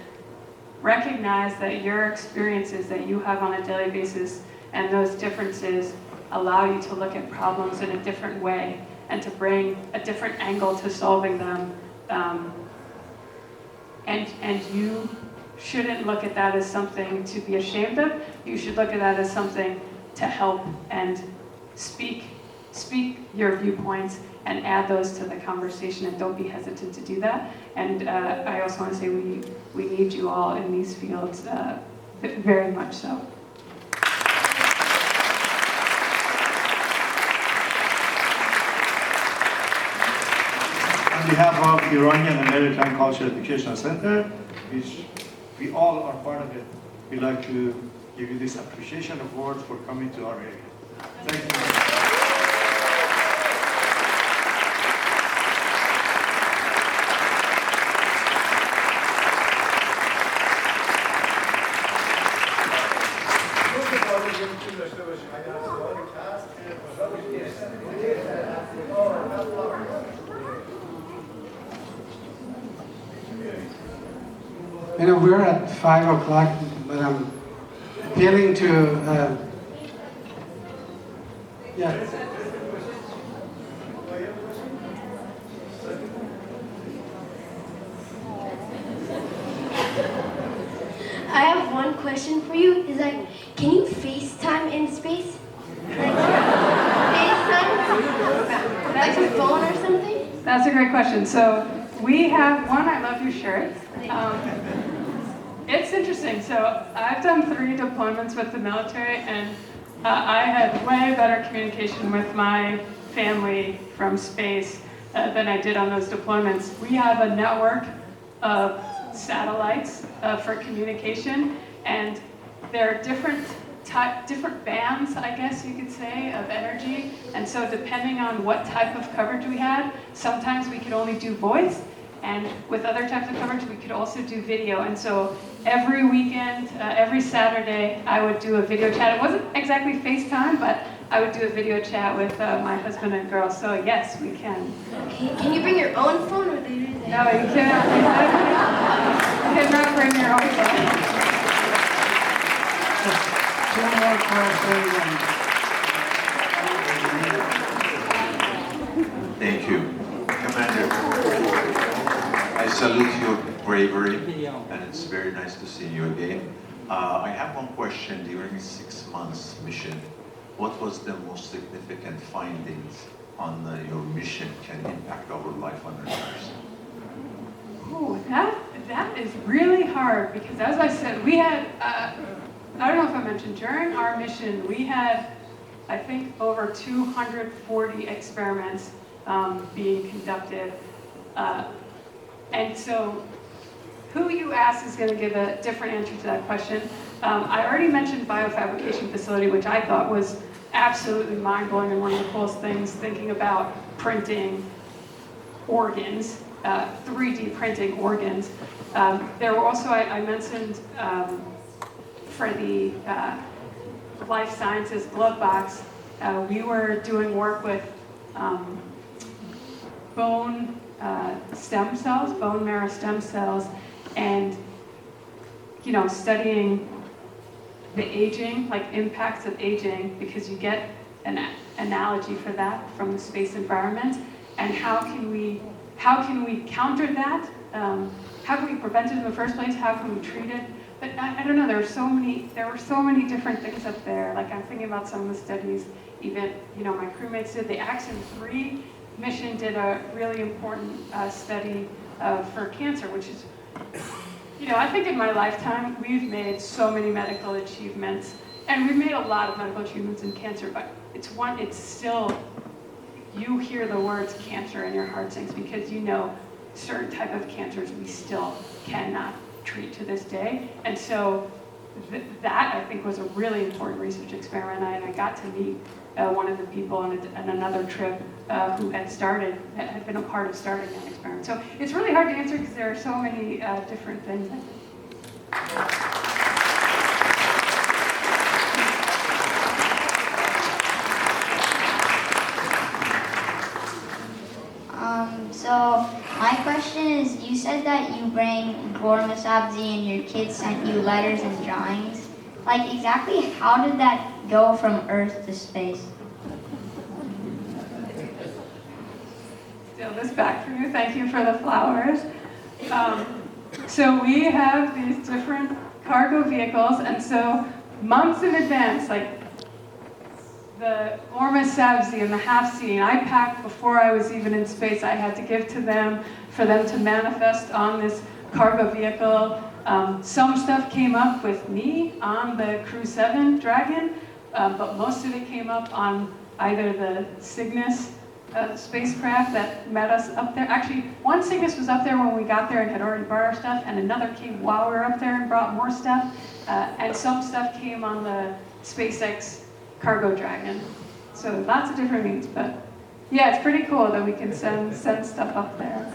recognize that your experiences that you have on a daily basis and those differences allow you to look at problems in a different way and to bring a different angle to solving them. And you shouldn't look at that as something to be ashamed of. You should look at that as something to help and speak your viewpoints and add those to the conversation, and don't be hesitant to do that. And I also want to say we need you all in these fields, very much so. On behalf of Iranian American Cultural Education Center, which we all are part of it, we'd like to give you this appreciation award for coming to our area. Thank you. You know, we're at 5 o'clock, but I'm appealing to, yeah. I have one question for you. Is like, can you FaceTime in space? Like, FaceTime? Like a phone or something? That's a great question. So we have one, I love your shirt. It's interesting. So I've done 3 deployments with the military, and I had way better communication with my family from space than I did on those deployments. We have a network of satellites for communication, and there are different bands, I guess you could say, of energy. And so depending on what type of coverage we had, sometimes we could only do voice, and with other types of coverage, we could also do video. And so every weekend, every Saturday, I would do a video chat. It wasn't exactly FaceTime, but I would do a video chat with my husband and girls. So yes, we can. Okay. Can you bring your own phone, or they do that? No, you cannot. You cannot bring your own phone. 2 more questions. Thank you. Commander, I salute your bravery, and it's very nice to see you again. I have one question. During 6 months mission, what was the most significant findings on your mission can impact our life on Earth? Ooh, that is really hard, because as I said, we had, I don't know if I mentioned, during our mission, we had, I think, over 240 experiments being conducted. And so who you ask is going to give a different answer to that question. I already mentioned biofabrication facility, which I thought was absolutely mind-blowing and one of the coolest things, thinking about printing organs, 3D printing organs. There were also, I mentioned for the life sciences glove box, we were doing work with bone stem cells, bone marrow stem cells, and studying the aging, like impacts of aging, because you get an analogy for that from the space environment, and how can we counter that? How can we prevent it in the first place? How can we treat it? But I don't know. There were so many different things up there. Like, I'm thinking about some of the studies. Even my crewmates did. The Axiom 3 mission did a really important study for cancer, which is, I think in my lifetime we've made so many medical achievements, and we've made a lot of medical achievements in cancer. But it's still, you hear the words cancer and your heart sinks, because certain type of cancers we still cannot treat to this day. And so that, I think, was a really important research experiment. And I got to meet one of the people on another trip who had been a part of starting that experiment. So it's really hard to answer, because there are so many different things. So my question is, you said that you bring Gorma Sabzi and your kids sent you letters and drawings. Like, exactly how did that go from Earth to space? Steal this back from you. Thank you for the flowers. So we have these different cargo vehicles, and so months in advance, like the Gorma Sabzi and the half scene, I packed before I was even in space. I had to give to them for them to manifest on this cargo vehicle. Some stuff came up with me on the Crew-7 Dragon, but most of it came up on either the Cygnus spacecraft that met us up there. Actually, one Cygnus was up there when we got there and had already brought our stuff, and another came while we were up there and brought more stuff. And some stuff came on the SpaceX Cargo Dragon. So lots of different means, but yeah, it's pretty cool that we can send stuff up there.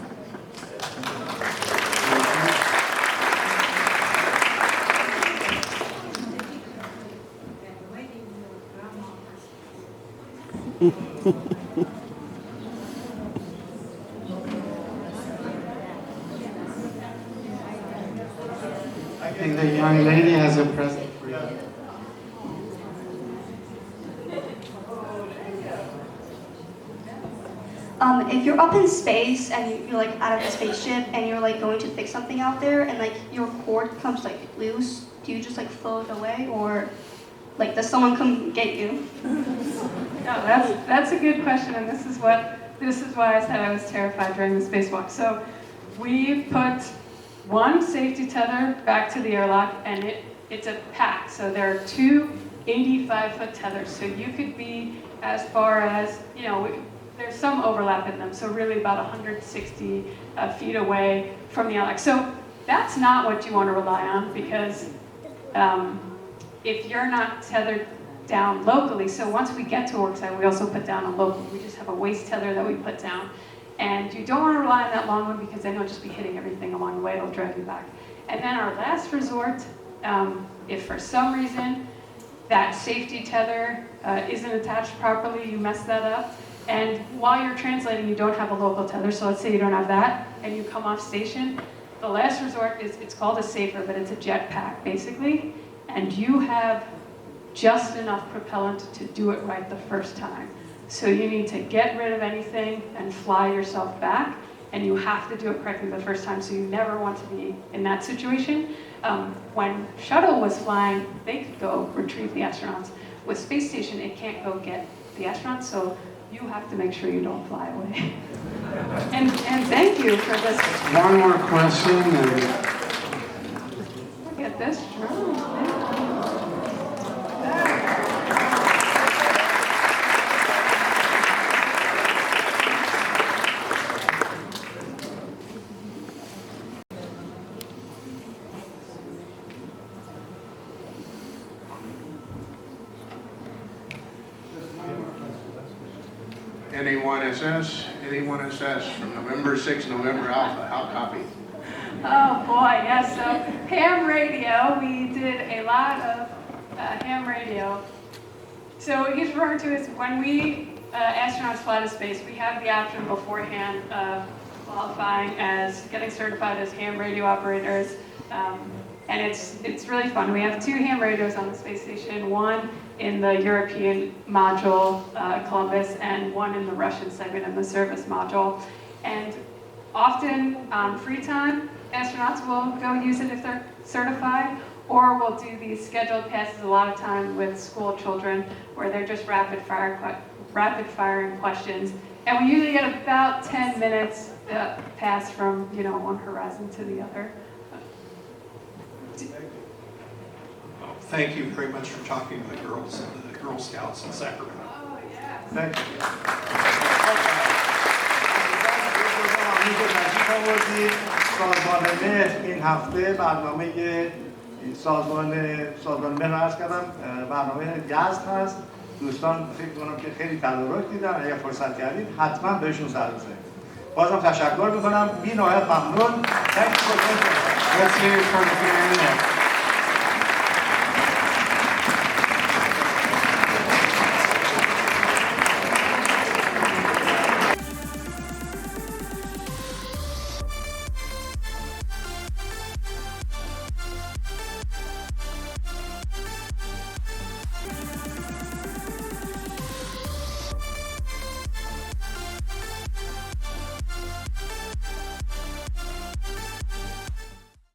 I think the young lady has a present for you. If you're up in space and you're like out of the spaceship and you're like going to fix something out there and like your cord comes like loose, do you just like float away or like does someone come get you? No, that's a good question, and this is why I said I was terrified during the spacewalk. So we put one safety tether back to the airlock, and it's a pack. So there are two 85-foot tethers. So you could be as far as, you know, there's some overlap in them. So really about 160 feet away from the airlock. So that's not what you want to rely on, because if you're not tethered down locally, so once we get to worksite, we also put down a local. We just have a waist tether that we put down. And you don't want to rely on that long one because then you'll just be hitting everything along the way. It'll drag you back. And then our last resort, if for some reason that safety tether isn't attached properly, you mess that up. And while you're translating, you don't have a local tether. So let's say you don't have that and you come off station. The last resort is, it's called a safer, but it's a jetpack basically. And you have just enough propellant to do it right the first time. So you need to get rid of anything and fly yourself back, and you have to do it correctly the first time, so you never want to be in that situation. When shuttle was flying, they could go retrieve the astronauts. With space station, it can't go get the astronauts, so you have to make sure you don't fly away. And thank you for this. One more question. Look at this drone. NA1SS from November 6, November Alpha. How copy? Oh boy, yes. So ham radio, we did a lot of ham radio. So what he's referring to is when we astronauts fly to space, we have the option beforehand of qualifying as getting certified as ham radio operators. And it's really fun. We have two ham radios on the space station, one in the European module, Columbus, and one in the Russian segment in the service module. And often on free time, astronauts will go use it if they're certified, or we'll do these scheduled passes a lot of time with school children where they're just rapid firing questions. And we usually get about 10 minutes pass from one horizon to the other. Thank you very much for talking to the girls and the Girl Scouts in Sacramento. Oh, yeah. Thank you. سازمان مهر این هفته برنامه سازمان مهر عرض کردم برنامه گزد هست. دوستان فکر کنم که خیلی تدارک دیدن، اگر فرصت کردید حتما بهشون سر بزنید. بازم تشکر میکنم، بی نهایت ممنون.